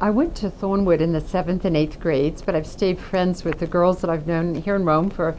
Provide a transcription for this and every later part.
I went to Thornwood in the 7th and 8th grades, but I've stayed friends with the girls that I've known here in Rome for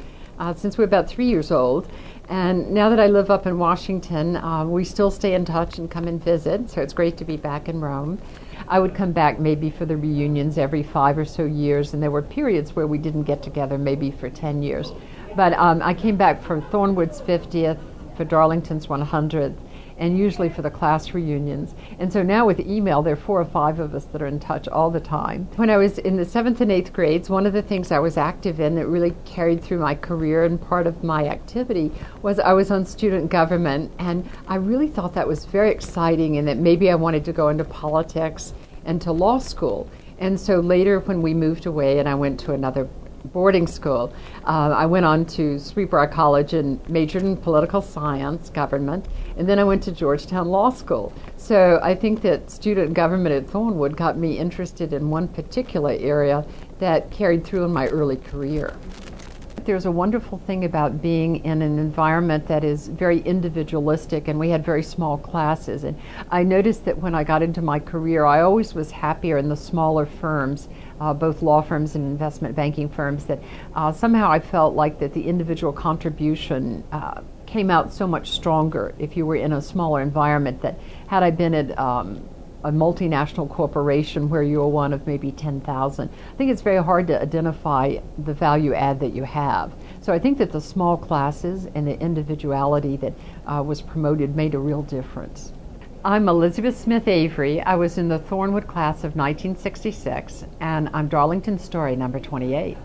since we were about 3 years old. And now that I live up in Washington, we still stay in touch and come and visit, so it's great to be back in Rome. I would come back maybe for the reunions every 5 or so years, and there were periods where we didn't get together maybe for 10 years. But I came back for Thornwood's 50th, for Darlington's 100th, and usually for the class reunions. And so now with email, there are 4 or 5 of us that are in touch all the time. When I was in the 7th and 8th grades, one of the things I was active in that really carried through my career and part of my activity was I was on student government, and I really thought that was very exciting and that maybe I wanted to go into politics and to law school. And so later when we moved away and I went to another boarding school, I went on to Sweetbriar College and majored in political science, government, and then I went to Georgetown Law School. So I think that student government at Thornwood got me interested in one particular area that carried through in my early career. There's a wonderful thing about being in an environment that is very individualistic, and we had very small classes. And I noticed that when I got into my career, I always was happier in the smaller firms, both law firms and investment banking firms, that somehow I felt like that the individual contribution came out so much stronger if you were in a smaller environment, that had I been at a multinational corporation where you are one of maybe 10,000, I think it's very hard to identify the value add that you have. So I think that the small classes and the individuality that was promoted made a real difference. I'm Elizabeth Smith Avery. I was in the Thornwood class of 1966, and I'm Darlington story number 28.